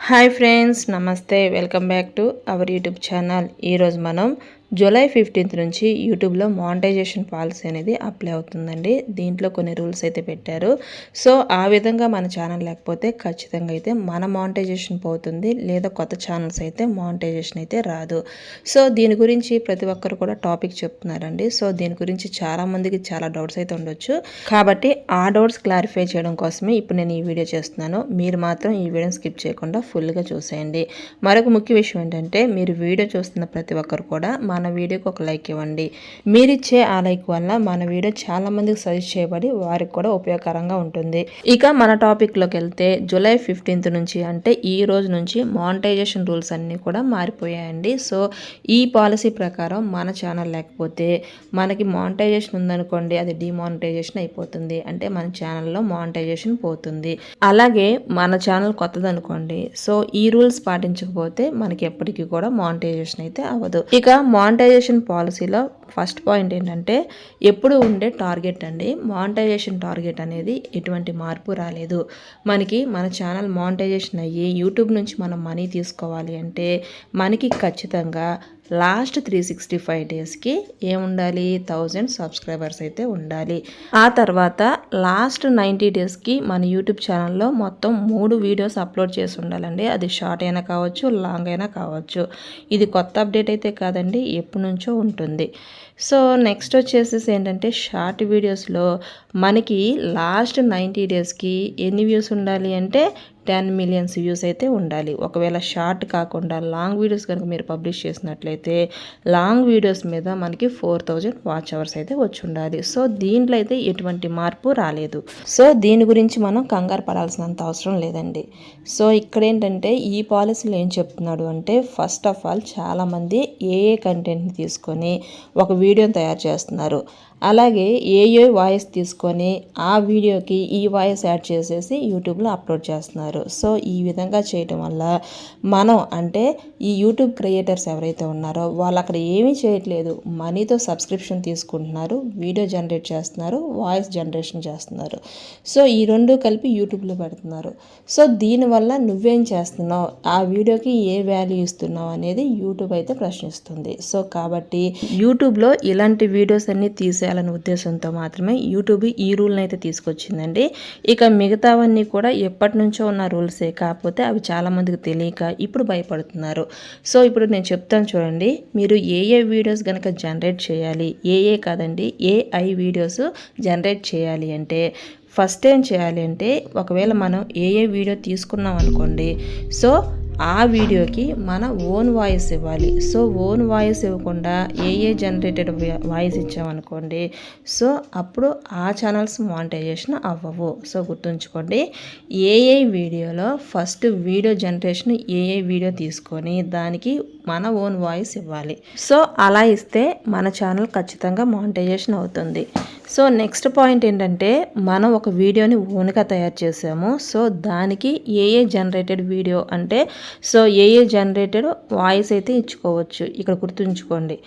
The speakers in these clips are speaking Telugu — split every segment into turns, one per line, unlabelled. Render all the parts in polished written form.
హాయ్ ఫ్రెండ్స్, నమస్తే. Welcome back to our YouTube channel. ఈరోజు మనం జూలై 15th నుంచి యూట్యూబ్లో మానిటైజేషన్ పాలసీ అనేది అప్లై అవుతుందండి. దీంట్లో కొన్ని రూల్స్ అయితే పెట్టారు. సో ఆ విధంగా మన ఛానల్ లేకపోతే ఖచ్చితంగా అయితే మన మానిటైజేషన్ పోతుంది, లేదా కొత్త ఛానల్స్ అయితే మానిటైజేషన్ అయితే రాదు. సో దీని గురించి ప్రతి ఒక్కరు కూడా టాపిక్ చెప్తున్నారండి. సో దీని గురించి చాలామందికి చాలా డౌట్స్ అయితే ఉండొచ్చు, కాబట్టి ఆ డౌట్స్ క్లారిఫై చేయడం కోసమే ఇప్పుడు నేను ఈ వీడియో చేస్తున్నాను. మీరు మాత్రం ఈ వీడియోని స్కిప్ చేయకుండా ఫుల్గా చూసేయండి. మరొక ముఖ్య విషయం ఏంటంటే, మీరు వీడియో చూస్తున్న ప్రతి ఒక్కరు కూడా మన వీడియోకి ఒక లైక్ ఇవ్వండి. మీరిచ్చే ఆ లైక్ వల్ల మన వీడియో చాలా మందికి సజెస్ట్ చేయబడి వారికి కూడా ఉపయోగకరంగా ఉంటుంది. ఇక మన టాపిక్లోకి వెళ్తే, జూలై 15th నుంచి అంటే ఈ రోజు నుంచి మానిటైజేషన్ రూల్స్ అన్నీ కూడా మారిపోయాయండి. సో ఈ పాలసీ ప్రకారం మన ఛానల్ లేకపోతే మనకి మానిటైజేషన్ ఉందనుకోండి, అది డిమానిటైజేషన్ అయిపోతుంది. అంటే మన ఛానల్లో మానిటైజేషన్ పోతుంది. అలాగే మన ఛానల్ కొత్తదనుకోండి, సో ఈ రూల్స్ పాటించకపోతే మనకి ఎప్పటికీ కూడా మానిటైజేషన్ అయితే అవ్వదు. ఇక మానిటైజేషన్ పాలసీలో ఫస్ట్ పాయింట్ ఏంటంటే, ఎప్పుడు ఉండే టార్గెట్ అండి. మానిటైజేషన్ టార్గెట్ అనేది ఎటువంటి మార్పు రాలేదు. మనకి మన ఛానల్ మానిటైజేషన్ అయ్యి యూట్యూబ్ నుంచి మనం మనీ తీసుకోవాలి అంటే మనకి ఖచ్చితంగా లాస్ట్ 365 డేస్కి ఏముండాలి, 1000 సబ్స్క్రైబర్స్ అయితే ఉండాలి. ఆ తర్వాత లాస్ట్ 90 డేస్కి మన యూట్యూబ్ ఛానల్లో మొత్తం 3 వీడియోస్ అప్లోడ్ చేసి ఉండాలండి. అది షార్ట్ అయినా కావచ్చు, లాంగ్ అయినా కావచ్చు. ఇది కొత్త అప్డేట్ అయితే కాదండి, ఎప్పటి నుంచో ఉంటుంది. సో నెక్స్ట్ వచ్చేసేసి ఏంటంటే, షార్ట్ వీడియోస్లో మనకి లాస్ట్ 90 డేస్కి ఎన్ని వ్యూస్ ఉండాలి అంటే 10 మిలియన్స్ వ్యూస్ అయితే ఉండాలి. ఒకవేళ షార్ట్ కాకుండా లాంగ్ వీడియోస్ కనుక మీరు పబ్లిష్ చేసినట్లయితే లాంగ్ వీడియోస్ మీద మనకి 4000 వాచ్ అవర్స్ అయితే వచ్చి ఉండాలి. సో దీంట్లో అయితే ఎటువంటి మార్పు రాలేదు. సో దీని గురించి మనం కంగారు పడాల్సినంత అవసరం లేదండి. సో ఇక్కడ ఏంటంటే, ఈ పాలసీలో ఏం చెప్తున్నాడు అంటే, ఫస్ట్ ఆఫ్ ఆల్ చాలామంది ఏ కంటెంట్ని తీసుకొని ఒక వీడియోని తయారు చేస్తున్నారు. అలాగే ఏ వాయిస్ తీసుకొని ఆ వీడియోకి ఈ వాయిస్ యాడ్ చేసేసి యూట్యూబ్లో అప్లోడ్ చేస్తున్నారు. సో ఈ విధంగా చేయటం వల్ల మనం అంటే ఈ యూట్యూబ్ క్రియేటర్స్ ఎవరైతే ఉన్నారో వాళ్ళు అక్కడ ఏమీ చేయట్లేదు, మనీతో సబ్స్క్రిప్షన్ తీసుకుంటున్నారు, వీడియో జనరేట్ చేస్తున్నారు, వాయిస్ జనరేషన్ చేస్తున్నారు. సో ఈ రెండు కలిపి యూట్యూబ్లో పెడుతున్నారు. సో దీనివల్ల నువ్వేం చేస్తున్నావు, ఆ వీడియోకి ఏ వాల్యూ ఇస్తున్నావు అనేది యూట్యూబ్ అయితే ప్రశ్నిస్తుంది. సో కాబట్టి యూట్యూబ్లో ఇలాంటి వీడియోస్ అన్ని తీసేయాలనే ఉద్దేశంతో మాత్రమే యూట్యూబ్ ఈ రూల్ని అయితే తీసుకొచ్చిందండి. ఇక మిగతావన్నీ కూడా ఎప్పటి నుంచో ఉన్న రూల్సే, కాకపోతే అవి చాలామందికి తెలియక ఇప్పుడు భయపడుతున్నారు. సో ఇప్పుడు నేను చెప్తాను చూడండి. మీరు ఏ వీడియోస్ కనుక జనరేట్ చేయాలి, కాదండి ఏఐ వీడియోస్ జనరేట్ చేయాలి అంటే ఫస్ట్ ఏం చేయాలి అంటే, ఒకవేళ మనం ఏ వీడియో తీసుకున్నాం అనుకోండి, సో ఆ వీడియోకి మన ఓన్ వాయిస్ ఇవ్వాలి. సో ఓన్ వాయిస్ ఇవ్వకుండా ఏ జనరేటెడ్ వాయిస్ ఇచ్చామనుకోండి, సో అప్పుడు ఆ ఛానల్స్ మానిటైజేషన్ అవ్వవు. సో గుర్తుంచుకోండి, ఏఐ వీడియోలో ఫస్ట్ వీడియో జనరేషన్ వీడియో తీసుకొని దానికి మన ఓన్ వాయిస్ ఇవ్వాలి. సో అలా ఇస్తే మన ఛానల్ ఖచ్చితంగా మానిటైజేషన్ అవుతుంది. సో నెక్స్ట్ పాయింట్ ఏంటంటే, మనం ఒక వీడియోని ఓన్గా తయారు చేసాము. సో దానికి జనరేటెడ్ వీడియో అంటే, సో జనరేటెడ్ వాయిస్ అయితే ఇచ్చుకోవచ్చు. ఇక్కడ గుర్తుంచుకోండి,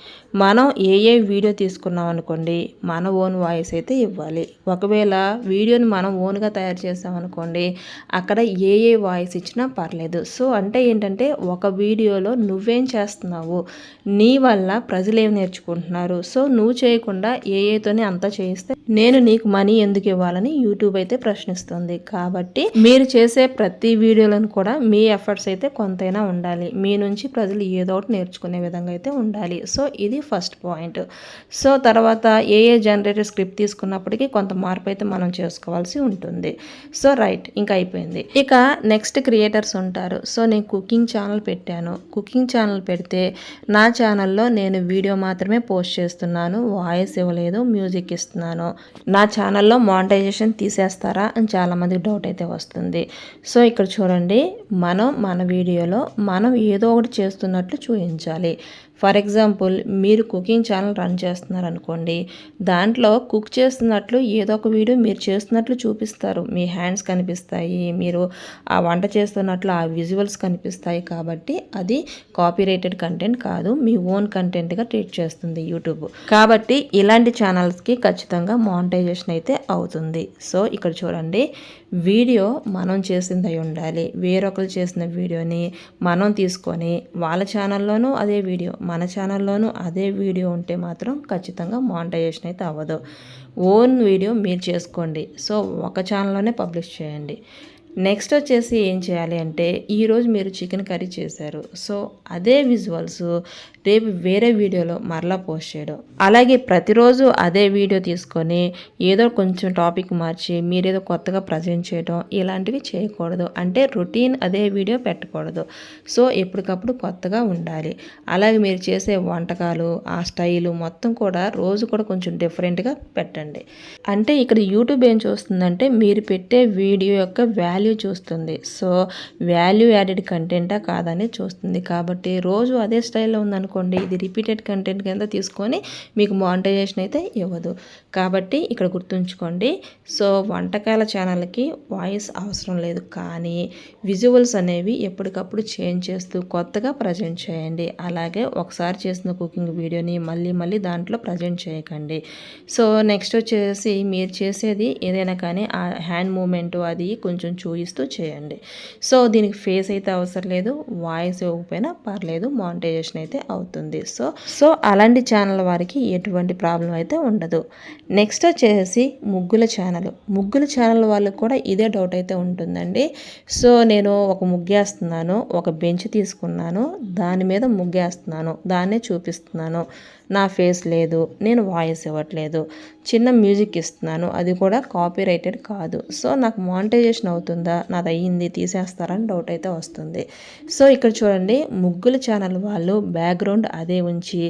మనం వీడియో తీసుకున్నాం అనుకోండి, మన ఓన్ వాయిస్ అయితే ఇవ్వాలి. ఒకవేళ వీడియోని మనం ఓన్గా తయారు చేసామనుకోండి, అక్కడ వాయిస్ ఇచ్చినా పర్లేదు. సో అంటే ఏంటంటే, ఒక వీడియోలో నువ్వేం చేస్తున్నావు, నీ వల్ల ప్రజలు ఏం నేర్చుకుంటున్నారు, సో నువ్వు చేయకుండా ఏతోనే అంతా చేయిస్తే నేను నీకు మనీ ఎందుకు ఇవ్వాలని యూట్యూబ్ అయితే ప్రశ్నిస్తుంది. కాబట్టి మీరు చేసే ప్రతి వీడియోలను కూడా మీ ఎఫర్ట్స్ అయితే కొంతైనా ఉండాలి. మీ నుంచి ప్రజలు ఏదో ఒకటి నేర్చుకునే విధంగా అయితే ఉండాలి. సో ఇది ఫస్ట్ పాయింట్. సో తర్వాత జనరేటర్ స్క్రిప్ట్ తీసుకున్నప్పటికీ కొంత మార్పు అయితే మనం చేసుకోవాల్సి ఉంటుంది. సో రైట్, ఇంకా అయిపోయింది. ఇక నెక్స్ట్ క్రియేటర్స్ ఉంటారు. సో నేను కుకింగ్ ఛానల్ పెట్టాను. కుకింగ్ ఛానల్ పెడితే నా ఛానల్లో నేను వీడియో మాత్రమే పోస్ట్ చేస్తున్నాను, వాయిస్ ఇవ్వలేదు, మ్యూజిక్ ఇస్తున్నాను. నా ఛానల్లో మానిటైజేషన్ తీసేస్తారా అని చాలామందికి డౌట్ అయితే వస్తుంది. సో ఇక్కడ చూడండి, మన వీడియోలో మనం ఏదో ఒకటి చేస్తున్నట్లు చూపించాలి. ఫర్ ఎగ్జాంపుల్, మీరు కుకింగ్ ఛానల్ రన్ చేస్తున్నారనుకోండి, దాంట్లో కుక్ చేస్తున్నట్లు ఏదో ఒక వీడియో మీరు చేస్తున్నట్లు చూపిస్తారు. మీ హ్యాండ్స్ కనిపిస్తాయి, మీరు ఆ వంట చేస్తున్నట్లు ఆ విజువల్స్ కనిపిస్తాయి. కాబట్టి అది కాపీరైటెడ్ కంటెంట్ కాదు, మీ ఓన్ కంటెంట్గా ట్రీట్ చేస్తుంది యూట్యూబ్. కాబట్టి ఇలాంటి ఛానల్స్కి ఖచ్చితంగా ఖచ్చితంగా మానిటైజేషన్ అయితే అవుతుంది. సో ఇక్కడ చూడండి, వీడియో మనం చేసింది అయి ఉండాలి. వేరొకరు చేసిన వీడియోని మనం తీసుకొని వాళ్ళ ఛానల్లోనూ అదే వీడియో, మన ఛానల్లోనూ అదే వీడియో ఉంటే మాత్రం ఖచ్చితంగా మానిటైజేషన్ అయితే అవ్వదు. ఓన్ వీడియో మీరు చేసుకోండి. సో ఒక ఛానల్లోనే పబ్లిష్ చేయండి. నెక్స్ట్ వచ్చేసి ఏం చేయాలి అంటే, ఈరోజు మీరు చికెన్ కర్రీ చేశారు. సో అదే విజువల్స్ రేపు వేరే వీడియోలో మరలా పోస్ట్ చేయడం. అలాగే ప్రతిరోజు అదే వీడియో తీసుకొని ఏదో కొంచెం టాపిక్ మార్చి మీరేదో కొత్తగా ప్రజెంట్ చేయడం ఇలాంటివి చేయకూడదు. అంటే రొటీన్ అదే వీడియో పెట్టకూడదు. సో ఎప్పటికప్పుడు కొత్తగా ఉండాలి. అలాగే మీరు చేసే వంటకాలు ఆ స్టైలు మొత్తం కూడా రోజు కూడా కొంచెం డిఫరెంట్గా పెట్టండి. అంటే ఇక్కడ యూట్యూబ్ ఏం చూస్తుందంటే మీరు పెట్టే వీడియో యొక్క వాల్యూ చూస్తుంది. సో వాల్యూ యాడెడ్ కంటెంటా కాదని చూస్తుంది. కాబట్టి రోజు అదే స్టైల్లో ఉందనుకోండి, ఇది రిపీటెడ్ కంటెంట్ కింద తీసుకొని మీకు మానిటైజేషన్ అయితే ఇవ్వదు. కాబట్టి ఇక్కడ గుర్తుంచుకోండి. సో వంటకాల ఛానల్కి వాయిస్ అవసరం లేదు, కానీ విజువల్స్ అనేవి ఎప్పటికప్పుడు చేంజ్ చేస్తూ కొత్తగా ప్రజెంట్ చేయండి. అలాగే ఒకసారి చేసిన కుకింగ్ వీడియోని మళ్ళీ మళ్ళీ దాంట్లో ప్రజెంట్ చేయకండి. సో నెక్స్ట్ వచ్చేసి మీరు చేసేది ఏదైనా కానీ ఆ హ్యాండ్ మూమెంట్ అది కొంచెం చూపిస్తూ చేయండి. సో దీనికి ఫేస్ అయితే అవసరం లేదు, వాయిస్ ఇవ్వకపోయినా పర్లేదు, మానిటైజేషన్ అయితే అవుతుంది. సో అలాంటి ఛానల్ వారికి ఎటువంటి ప్రాబ్లం అయితే ఉండదు. నెక్స్ట్ వచ్చేసి ముగ్గుల ఛానల్ వాళ్ళకి కూడా ఇదే డౌట్ అయితే ఉంటుందండి. సో నేను ఒక ముగ్గేస్తున్నాను, ఒక బెంచ్ తీసుకున్నాను, దాని మీద ముగ్గేస్తున్నాను, దాన్నే చూపిస్తున్నాను, నా ఫేస్ లేదు, నేను వాయిస్ ఇవ్వట్లేదు, చిన్న మ్యూజిక్ ఇస్తున్నాను, అది కూడా కాపీ రైటెడ్ కాదు. సో నాకు మానిటైజేషన్ అవుతుందా, నాది అయ్యింది తీసేస్తారని డౌట్ అయితే వస్తుంది. సో ఇక్కడ చూడండి, ముగ్గుల ఛానల్ వాళ్ళు బ్యాక్గ్రౌండ్ అదే ఉంచి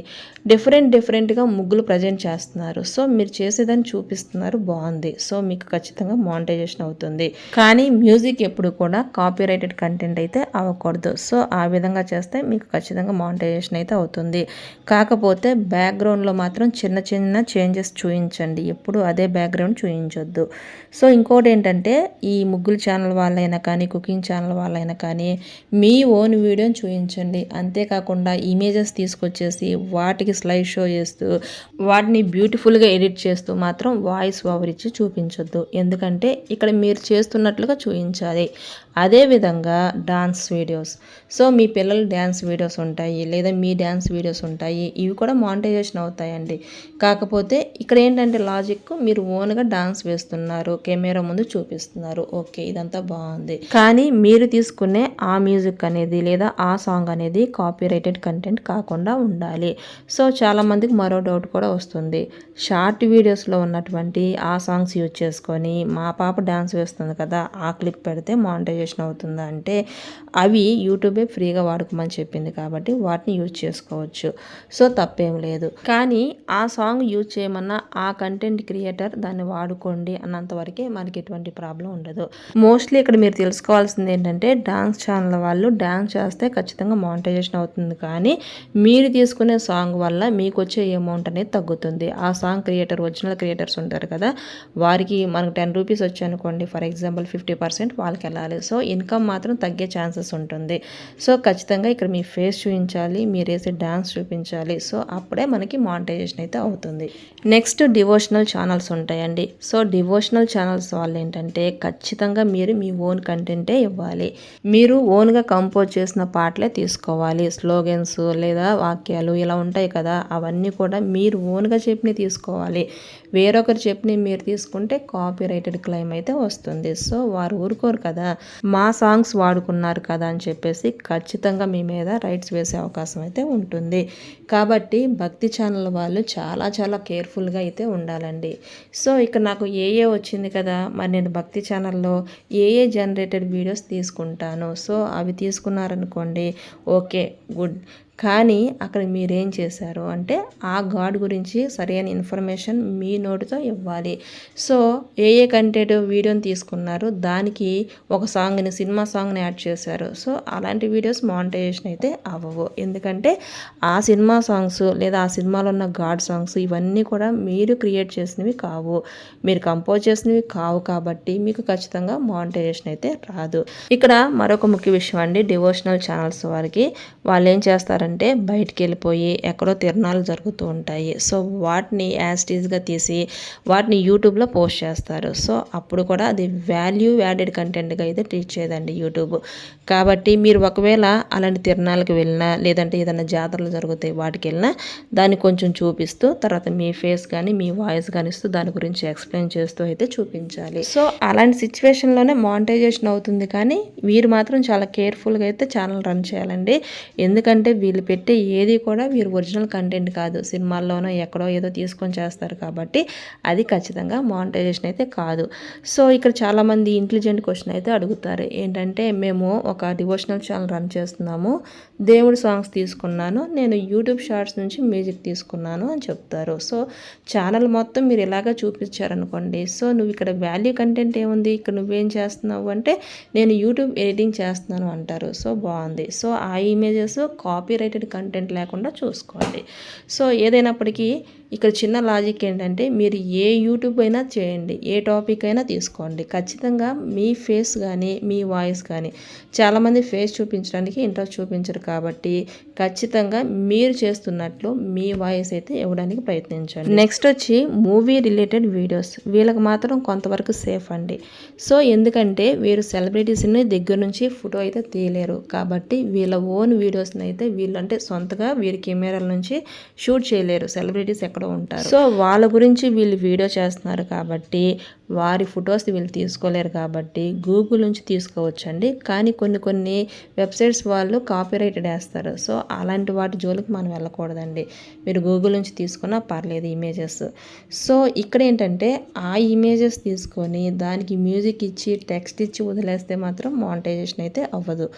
డిఫరెంట్గా ముగ్గులు ప్రజెంట్ చేస్తున్నారు. సో మీరు చేసేదాన్ని చూపిస్తున్నారు, బాగుంది. సో మీకు ఖచ్చితంగా మానిటైజేషన్ అవుతుంది. కానీ మ్యూజిక్ ఎప్పుడు కూడా కాపీ రైటెడ్ కంటెంట్ అయితే అవ్వకూడదు. సో ఆ విధంగా చేస్తే మీకు ఖచ్చితంగా మానిటైజేషన్ అయితే అవుతుంది. కాకపోతే బ్యాక్గ్రౌండ్లో మాత్రం చిన్న చేంజెస్ చూపించండి, ఎప్పుడు అదే బ్యాక్గ్రౌండ్ చూపించొద్దు. సో ఇంకోటి ఏంటంటే, ఈ ముగ్గులు ఛానల్ వాళ్ళైనా కానీ కుకింగ్ ఛానల్ వాళ్ళైనా కానీ మీ ఓన్ వీడియోని చూపించండి. అంతేకాకుండా ఇమేజెస్ తీసుకొచ్చేసి వాటికి స్లైడ్ షో చేస్తూ వాటిని బ్యూటిఫుల్గా ఎడిట్ చేస్తూ మాత్రం వాయిస్ ఓవర్ ఇచ్చి చూపించొద్దు. ఎందుకంటే ఇక్కడ మీరు చేస్తున్నట్లుగా చూపించాలి. అదేవిధంగా డాన్స్ వీడియోస్, సో మీ పిల్లలు డ్యాన్స్ వీడియోస్ ఉంటాయి, లేదా మీ డ్యాన్స్ వీడియోస్ ఉంటాయి, ఇవి కూడా మానిటైజేషన్ అవుతాయండి. కాకపోతే ఇక్కడ ఏంటంటే లాజిక్, మీరు ఓన్గా డాన్స్ వేస్తున్నారు, కెమెరా ముందు చూపిస్తున్నారు, ఓకే ఇదంతా బాగుంది. కానీ మీరు తీసుకునే ఆ మ్యూజిక్ అనేది లేదా ఆ సాంగ్ అనేది కాపీ రైటెడ్ కంటెంట్ కాకుండా ఉండాలి. సో చాలామందికి మరో డౌట్ కూడా వస్తుంది, షార్ట్ వీడియోస్లో ఉన్నటువంటి ఆ సాంగ్స్ యూజ్ చేసుకొని మా పాప డాన్స్ వేస్తుంది కదా ఆ క్లిప్ పెడితే మానిటైజేషన్ అవుతుందా అంటే, అవి యూట్యూబే ఫ్రీగా వాడుకోమని చెప్పింది కాబట్టి వాటిని యూజ్ చేసుకోవచ్చు. సో తప్పేం లేదు. కానీ ఆ సాంగ్ యూజ్ చేయమన్నా ఆ కంటెంట్ క్రియేటర్ దాన్ని వాడుకోండి అన్నంతవరకే మనకి ఎటువంటి ప్రాబ్లం ఉండదు. మోస్ట్లీ ఇక్కడ మీరు తెలుసుకోవాల్సింది ఏంటంటే, డాన్స్ ఛానల్ వాళ్ళు డాన్స్ చేస్తే ఖచ్చితంగా మానిటైజేషన్ అవుతుంది, కానీ మీరు తీసుకునే సాంగ్ వల్ల మీకు వచ్చే అమౌంట్ అనేది తగ్గుతుంది. ఆ సాంగ్ క్రియేటర్ ఒరిజినల్ క్రియేటర్స్ ఉంటారు కదా, వారికి మనకు 10 రూపీస్ వచ్చాయనుకోండి, ఫర్ ఎగ్జాంపుల్ 50% వాళ్ళకి వెళ్ళాలి. సో ఇన్కమ్ మాత్రం తగ్గే ఛాన్సెస్ ఉంటుంది. సో ఖచ్చితంగా ఇక్కడ మీ ఫేస్ చూపించాలి, మీరు వేసే డాన్స్ చూపించాలి. సో అప్పుడే మనకి మానిటైజేషన్ అయితే అవుతుంది. నెక్స్ట్ డివోషనల్ ఛానల్స్ ఉంటాయండి. సో డివోషనల్ ఛానల్స్ వాళ్ళు ఏంటంటే, ఖచ్చితంగా మీరు మీ ఓన్ కంటెంటే ఇవ్వాలి. మీరు ఓన్గా కంపోజ్ చేసిన పాటలే తీసుకోవాలి. స్లోగన్స్ లేదా వాక్యాలు ఇలా ఉంటాయి కదా, అవన్నీ కూడా మీరు ఓన్గా చెప్పినవి తీసుకోవాలి. వేరొకరు చెప్పినవి మీరు తీసుకుంటే కాపీ రైటెడ్ క్లెయిమ్ అయితే వస్తుంది. సో వారు ఊరుకోరు కదా, మా సాంగ్స్ వాడుకున్నారు కదా అని చెప్పేసి ఖచ్చితంగా మీ మీద రైట్స్ వేసే అవకాశం అయితే ఉంటుంది. కాబట్టి భక్తి ఛానల్ వాళ్ళు చాలా కేర్ఫుల్గా అయితే ఉండాలండి. సో ఇక్కడ నాకు ఏ వచ్చింది కదా, మరి నేను భక్తి ఛానల్లో ఏ జనరేటెడ్ వీడియోస్ తీసుకుంటాను. సో అవి తీసుకున్నారనుకోండి, ఓకే గుడ్. కానీ అక్కడ మీరేం చేశారు అంటే, ఆ గాడ్ గురించి సరైన ఇన్ఫర్మేషన్ మీ నోటితో ఇవ్వాలి. సో ఏ కంటెంట్ వీడియోని తీసుకున్నారు, దానికి ఒక సాంగ్ని సినిమా సాంగ్ని యాడ్ చేశారు. సో అలాంటి వీడియోస్ మానిటైజేషన్ అయితే అవ్వవు. ఎందుకంటే ఆ సినిమా సాంగ్స్ లేదా ఆ సినిమాలో ఉన్న గాడ్ సాంగ్స్ ఇవన్నీ కూడా మీరు క్రియేట్ చేసినవి కావు, మీరు కంపోజ్ చేసినవి కావు. కాబట్టి మీకు ఖచ్చితంగా మానిటైజేషన్ అయితే రాదు. ఇక్కడ మరొక ముఖ్య విషయం అండి, డివోషనల్ ఛానల్స్ వారికి వాళ్ళు ఏం చేస్తారంటే, చేస్తారంటే బయటికి వెళ్ళిపోయి ఎక్కడో తిరణాలు జరుగుతూ ఉంటాయి. సో వాటిని యాజ్ టీజ్గా తీసి వాటిని యూట్యూబ్లో పోస్ట్ చేస్తారు. సో అప్పుడు కూడా అది వాల్యూ యాడెడ్ కంటెంట్గా అయితే ట్రీట్ చేయదండి యూట్యూబ్. కాబట్టి మీరు ఒకవేళ అలాంటి తిరణాలకు వెళ్ళినా లేదంటే ఏదైనా జాతరలు జరుగుతాయి వాటికి వెళ్ళినా దాన్ని కొంచెం చూపిస్తూ తర్వాత మీ ఫేస్ కానీ మీ వాయిస్ కానీ ఇస్తూ దాని గురించి ఎక్స్ప్లెయిన్ చేస్తూ అయితే చూపించాలి. సో అలాంటి సిచ్యువేషన్లోనే మానిటైజేషన్ అవుతుంది. కానీ వీరు మాత్రం చాలా కేర్ఫుల్గా అయితే ఛానల్ రన్ చేయాలండి. ఎందుకంటే వీళ్ళు పెట్టే ఏది కూడా వీరు ఒరిజినల్ కంటెంట్ కాదు, సినిమాల్లోనో ఎక్కడో ఏదో తీసుకొని చేస్తారు కాబట్టి అది ఖచ్చితంగా మానిటైజేషన్ అయితే కాదు. సో ఇక్కడ చాలామంది ఇంటెలిజెంట్ క్వశ్చన్ అయితే అడుగుతారు. ఏంటంటే మేము ఒక డివోషనల్ ఛానల్ రన్ చేస్తున్నాము, దేవుడి సాంగ్స్ తీసుకున్నాను, నేను యూట్యూబ్ షార్ట్స్ నుంచి మ్యూజిక్ తీసుకున్నాను అని చెప్తారు. సో ఛానల్ మొత్తం మీరు ఇలాగా చూపించారనుకోండి, సో నువ్వు ఇక్కడ వాల్యూ కంటెంట్ ఏముంది, ఇక్కడ నువ్వేం చేస్తున్నావు అంటే నేను యూట్యూబ్ ఎడిటింగ్ చేస్తున్నాను అంటారు. సో బాగుంది. సో ఆ ఇమేజెస్ కాపీ రైటెడ్ కంటెంట్ లేకుండా చూసుకోండి. సో ఏదైనప్పటికీ ఇక్కడ చిన్న లాజిక్ ఏంటంటే మీరు ఏ యూట్యూబ్ అయినా చేయండి, ఏ టాపిక్ అయినా తీసుకోండి, ఖచ్చితంగా మీ ఫేస్ కానీ మీ వాయిస్ కానీ చాలామంది ఫేస్ చూపించడానికి ఇంట్రెస్ట్ చూపించరు కాబట్టి ఖచ్చితంగా మీరు చేస్తున్నట్లు మీ వాయిస్ అయితే ఇవ్వడానికి ప్రయత్నించండి. నెక్స్ట్ వచ్చి మూవీ రిలేటెడ్ వీడియోస్, వీళ్ళకి మాత్రం కొంతవరకు సేఫ్ అండి. సో ఎందుకంటే వీరు సెలబ్రిటీస్ని దగ్గర నుంచి ఫోటో అయితే తీయలేరు కాబట్టి వీళ్ళ ఓన్ వీడియోస్ని అయితే వీళ్ళు అంటే సొంతగా వీరి కెమెరాల నుంచి షూట్ చేయలేరు, సెలబ్రిటీస్ ఎక్కడో ఉంటారు. సో వాళ్ళ గురించి వీళ్ళు వీడియో చేస్తున్నారు కాబట్టి వారి ఫొటోస్ వీళ్ళు తీసుకోలేరు కాబట్టి గూగుల్ నుంచి తీసుకోవచ్చండి. కానీ కొన్ని వెబ్సైట్స్ వాళ్ళు కాపీరైటెడ్ వేస్తారు. సో అలాంటి వాటి జోలికి మనం వెళ్ళకూడదండి. మీరు గూగుల్ నుంచి తీసుకున్నా పర్లేదు ఇమేజెస్. సో ఇక్కడ ఏంటంటే ఆ ఇమేజెస్ తీసుకొని దానికి మ్యూజిక్ ఇచ్చి టెక్స్ట్ ఇచ్చి వదిలేస్తే మాత్రం మానిటైజేషన్ అయితే అవ్వదు.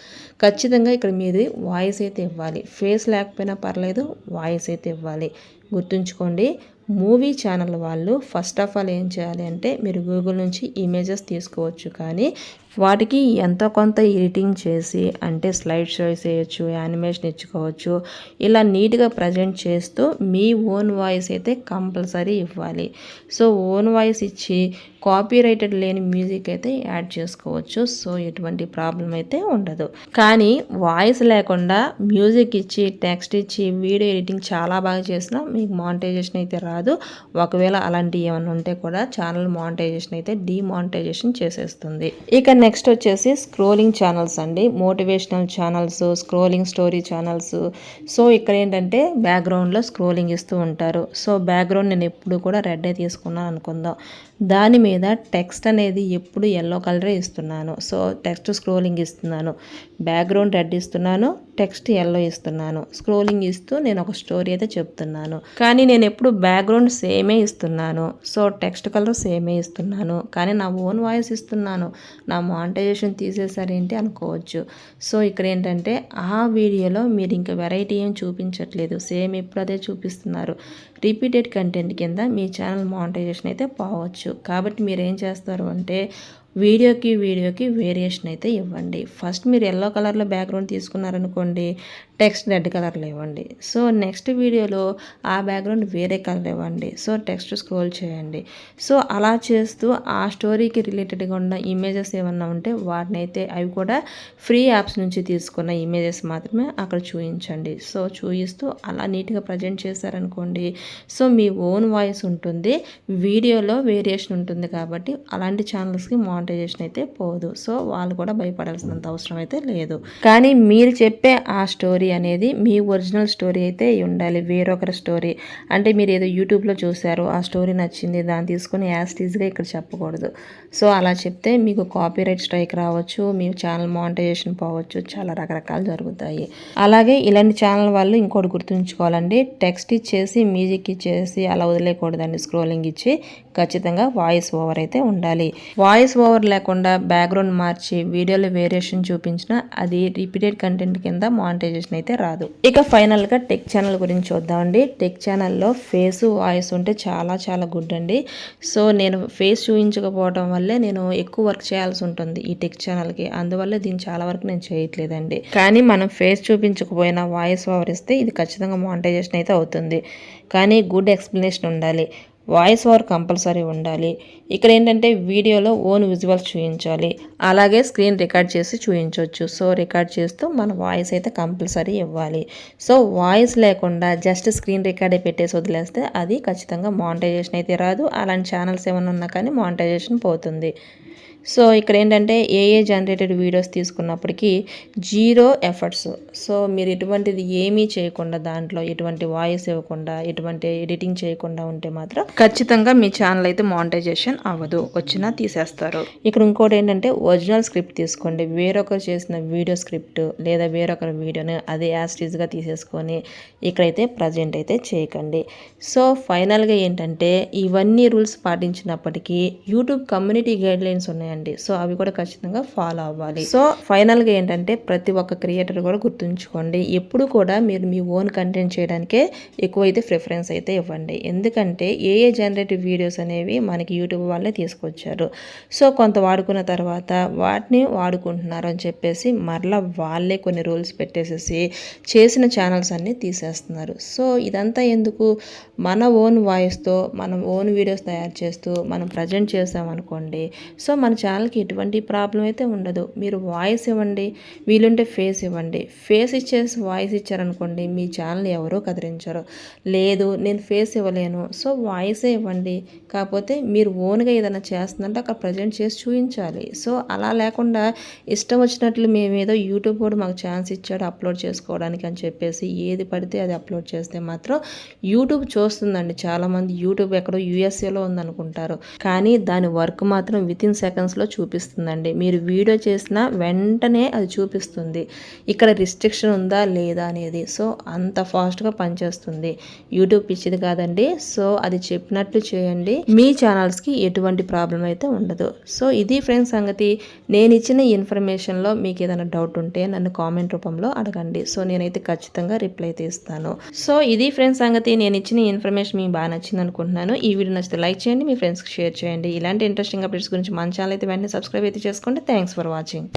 ఖచ్చితంగా ఇక్కడ మీది వాయిస్ అయితే ఇవ్వాలి. ఫేస్ లేకపోయినా పర్లేదు, వాయిస్ అయితే ఇవ్వాలి. గుర్తుంచుకోండి, మూవీ ఛానల్ వాళ్ళు ఫస్ట్ ఆఫ్ ఆల్ ఏం చేయాలి అంటే మీరు గూగుల్ నుంచి ఇమేజెస్ తీసుకోవచ్చు, కానీ వాటికి ఎంతో కొంత ఎడిటింగ్ చేసి అంటే స్లైడ్ షోస్ వేయచ్చు, యానిమేషన్ ఇచ్చుకోవచ్చు. ఇలా నీట్గా ప్రజెంట్ చేస్తూ మీ ఓన్ వాయిస్ అయితే కంపల్సరీ ఇవ్వాలి. సో ఓన్ వాయిస్ ఇచ్చి కాపీరైటెడ్ లేని మ్యూజిక్ అయితే యాడ్ చేసుకోవచ్చు. సో ఎటువంటి ప్రాబ్లం అయితే ఉండదు. కానీ వాయిస్ లేకుండా మ్యూజిక్ ఇచ్చి టెక్స్ట్ ఇచ్చి వీడియో ఎడిటింగ్ చాలా బాగా చేసినా మీకు మానిటైజేషన్ అయితే రాదు. ఒకవేళ అలాంటివి ఏమైనా ఉంటే కూడా ఛానల్ మానిటైజేషన్ అయితే డిమానిటైజేషన్ చేసేస్తుంది. ఇక నెక్స్ట్ వచ్చేసి స్క్రోలింగ్ ఛానల్స్ అండి, motivational channels, scrolling story channels. So ఇక్కడ ఏంటంటే బ్యాక్గ్రౌండ్లో స్క్రోలింగ్ ఇస్తూ ఉంటారు. సో బ్యాక్గ్రౌండ్ నేను ఎప్పుడు కూడా రెడ్ తీసుకున్నాను అనుకుందాం, దాని మీద టెక్స్ట్ అనేది ఎప్పుడు ఎల్లో కలరే ఇస్తున్నాను. సో టెక్స్ట్ స్క్రోలింగ్ ఇస్తున్నాను, బ్యాక్గ్రౌండ్ రెడ్ ఇస్తున్నాను, టెక్స్ట్ ఎల్లో ఇస్తున్నాను, స్క్రోలింగ్ ఇస్తూ నేను ఒక స్టోరీ అయితే చెప్తున్నాను. కానీ నేను ఎప్పుడు బ్యాక్గ్రౌండ్ సేమే ఇస్తున్నాను, సో టెక్స్ట్ కలర్ సేమే ఇస్తున్నాను, కానీ నా ఓన్ వాయిస్ ఇస్తున్నాను. నా మానిటైజేషన్ తీసేసారేంటి అనుకోవచ్చు. సో ఇక్కడ ఏంటంటే ఆ వీడియోలో మీరు ఇంకా వెరైటీ ఏం చూపించట్లేదు, సేమ్ ఎప్పుడు అదే చూపిస్తున్నారు. రిపీటెడ్ కంటెంట్ కింద మీ ఛానల్ మానిటైజేషన్ అయితే పోవచ్చు. కాబట్టి మీరు ఏం చేస్తారు అంటే వీడియోకి వేరియేషన్ అయితే ఇవ్వండి. ఫస్ట్ మీరు ఎల్లో కలర్లో బ్యాక్గ్రౌండ్ తీసుకున్నారనుకోండి, టెక్స్ట్ రెడ్ కలర్లో ఇవ్వండి. సో నెక్స్ట్ వీడియోలో ఆ బ్యాక్గ్రౌండ్ వేరే కలర్ ఇవ్వండి. సో టెక్స్ట్ స్క్రోల్ చేయండి. సో అలా చేస్తూ ఆ స్టోరీకి రిలేటెడ్గా ఉన్న ఇమేజెస్ ఏమన్నా ఉంటే వాటిని అయితే అవి కూడా ఫ్రీ యాప్స్ నుంచి తీసుకున్న ఇమేజెస్ మాత్రమే అక్కడ చూపించండి. సో చూపిస్తూ అలా నీట్గా ప్రజెంట్ చేశారనుకోండి, సో మీ ఓన్ వాయిస్ ఉంటుంది, వీడియోలో వేరియేషన్ ఉంటుంది కాబట్టి అలాంటి ఛానల్స్కి మానిటైజేషన్ అయితే పోదు. సో వాళ్ళు కూడా భయపడాల్సినంత అవసరం అయితే లేదు. కానీ మీరు చెప్పే ఆ స్టోరీ అనేది మీ ఒరిజినల్ స్టోరీ అయితే ఉండాలి, వేరొకరి స్టోరీ. అంటే మీరు ఏదో యూట్యూబ్లో చూసారు, ఆ స్టోరీ నచ్చింది, దాన్ని తీసుకుని యాస్టీజ్గా ఇక్కడ చెప్పకూడదు. సో అలా చెప్తే మీకు కాపీరైట్ స్ట్రైక్ రావచ్చు, మీ ఛానల్ మానిటైజేషన్ పోవచ్చు, చాలా రకరకాలు జరుగుతాయి. అలాగే ఇలాంటి ఛానల్ వాళ్ళు ఇంకోటి గుర్తుంచుకోవాలండి, టెక్స్ట్ ఇచ్చేసి మ్యూజిక్ ఇచ్చేసి అలా వదిలేయకూడదండి. స్క్రోలింగ్ ఇచ్చి ఖచ్చితంగా వాయిస్ ఓవర్ అయితే ఉండాలి. వాయిస్ ఓవర్ లేకుండా బ్యాక్గ్రౌండ్ మార్చి వీడియోలో వేరియేషన్ చూపించినా అది రిపీటెడ్ కంటెంట్ కింద మానిటైజేషన్ అయితే రాదు. ఇక ఫైనల్గా టెక్ ఛానల్ గురించి చూద్దామండి. టెక్ ఛానల్లో ఫేస్ వాయిస్ ఉంటే చాలా చాలా గుడ్ అండి. సో నేను ఫేస్ చూపించకపోవడం వల్లే నేను ఎక్కువ వర్క్ చేయాల్సి ఉంటుంది ఈ టెక్ ఛానల్కి, అందువల్ల దీన్ని చాలా వరకు నేను చేయట్లేదండి. కానీ మనం ఫేస్ చూపించకపోయినా వాయిస్ ఓవర్ ఇస్తే ఇది ఖచ్చితంగా మానిటైజేషన్ అయితే అవుతుంది. కానీ గుడ్ ఎక్స్ప్లెనేషన్ ఉండాలి. వాయిస్ ఓవర్ కంపల్సరీ ఉండాలి. ఇక్కడ ఏంటంటే వీడియోలో ఓన్ విజువల్స్ చూపించాలి, అలాగే స్క్రీన్ రికార్డ్ చేసి చూపించవచ్చు. సో రికార్డ్ చేస్తూ మన వాయిస్ అయితే కంపల్సరీ ఇవ్వాలి. సో వాయిస్ లేకుండా జస్ట్ స్క్రీన్ రికార్డే పెట్టేసి వదిలేస్తే అది ఖచ్చితంగా మానిటైజేషన్ అయితే రాదు. అలాంటి ఛానల్స్ ఏమైనా ఉన్నా కానీ మానిటైజేషన్ పోతుంది. సో ఇక్కడ ఏంటంటే ఏఏ జనరేటెడ్ వీడియోస్ తీసుకున్నప్పటికీ 0 ఎఫర్ట్స్. సో మీరు ఎటువంటిది ఏమీ చేయకుండా, దాంట్లో ఎటువంటి వాయిస్ ఇవ్వకుండా, ఎటువంటి ఎడిటింగ్ చేయకుండా ఉంటే మాత్రం ఖచ్చితంగా మీ ఛానల్ అయితే మానిటైజేషన్ అవ్వదు, వచ్చినా తీసేస్తారు. ఇక్కడ ఇంకోటి ఏంటంటే ఒరిజినల్ స్క్రిప్ట్ తీసుకోండి. వేరొకరు చేసిన వీడియో స్క్రిప్ట్ లేదా వేరొకరి వీడియోని అదే యాస్టీజ్గా తీసేసుకొని ఇక్కడైతే ప్రజెంట్ అయితే చేయకండి. సో ఫైనల్గా ఏంటంటే ఇవన్నీ రూల్స్ పాటించినప్పటికీ యూట్యూబ్ కమ్యూనిటీ గైడ్లైన్స్ ఉన్నాయి. సో అవి కూడా ఖచ్చితంగా ఫాలో అవ్వాలి. సో ఫైనల్గా ఏంటంటే ప్రతి ఒక్క క్రియేటర్ కూడా గుర్తుంచుకోండి, ఎప్పుడు కూడా మీరు మీ ఓన్ కంటెంట్ చేయడానికే ఎక్కువైతే ప్రిఫరెన్స్ అయితే ఇవ్వండి. ఎందుకంటే ఏఏ జనరేటివ్ వీడియోస్ అనేవి మనకి యూట్యూబ్ వాళ్ళే తీసుకొచ్చారు. సో కొంత వాడుకున్న తర్వాత వాటిని వాడుకుంటున్నారు అని చెప్పేసి మరలా వాళ్ళే కొన్ని రూల్స్ పెట్టేసేసి చేసిన ఛానల్స్ అన్నీ తీసేస్తున్నారు. సో ఇదంతా ఎందుకు? మన ఓన్ వాయిస్తో మనం ఓన్ వీడియోస్ తయారు చేస్తూ మనం ప్రజెంట్ చేసామనుకోండి, సో మన ఛానల్కి ఎటువంటి ప్రాబ్లం అయితే ఉండదు. మీరు వాయిస్ ఇవ్వండి, వీలుంటే ఫేస్ ఇవ్వండి. ఫేస్ ఇచ్చేసి వాయిస్ ఇచ్చారనుకోండి మీ ఛానల్ ఎవరో కదిలించరు. లేదు నేను ఫేస్ ఇవ్వలేను, సో వాయిసే ఇవ్వండి. కాకపోతే మీరు ఓన్గా ఏదైనా చేస్తుందంటే అక్కడ ప్రజెంట్ చేసి చూపించాలి. సో అలా లేకుండా ఇష్టం వచ్చినట్లు మేమేదో యూట్యూబ్ కూడా మాకు ఛాన్స్ ఇచ్చాడు అప్లోడ్ చేసుకోవడానికి అని చెప్పేసి ఏది పడితే అది అప్లోడ్ చేస్తే మాత్రం యూట్యూబ్ చూస్తుందండి. చాలామంది యూట్యూబ్ ఎక్కడో యూఎస్ఏలో ఉందనుకుంటారు, కానీ దాని వర్క్ మాత్రం వితిన్ సెకండ్స్లో చూపిస్తుందండి. మీరు వీడియో చేసిన వెంటనే అది చూపిస్తుంది ఇక్కడ రిస్ట్రిక్షన్ ఉందా లేదా అనేది. సో అంత ఫాస్ట్గా పనిచేస్తుంది. యూట్యూబ్ ఇచ్చింది కాదండి. సో అది చెప్పినట్లు చేయండి, మీ ఛానల్స్కి ఎటువంటి ప్రాబ్లం అయితే ఉండదు. సో ఇది ఫ్రెండ్స్ సంగతి. నేను ఇచ్చిన ఇన్ఫర్మేషన్లో మీకు ఏదైనా డౌట్ ఉంటే నన్ను కామెంట్ రూపంలో అడగండి. సో నేనైతే ఖచ్చితంగా రిప్లై అయితే ఇస్తాను. సో ఇది ఫ్రెండ్స్ సంగతి. నేను ఇచ్చిన ఇన్ఫర్మేషన్ మీకు బాగా నచ్చింది అనుకుంటున్నాను. ఈ వీడియో నచ్చితే లైక్ చేయండి, మీ ఫ్రెండ్స్కి షేర్ చేయండి. ఇలాంటి ఇంట్రెస్టింగ్ అప్డేట్స్ గురించి మన ఛానల్ అయితే వెంటనే సబ్స్క్రైబ్ అయితే చేసుకోండి. Thanks for watching.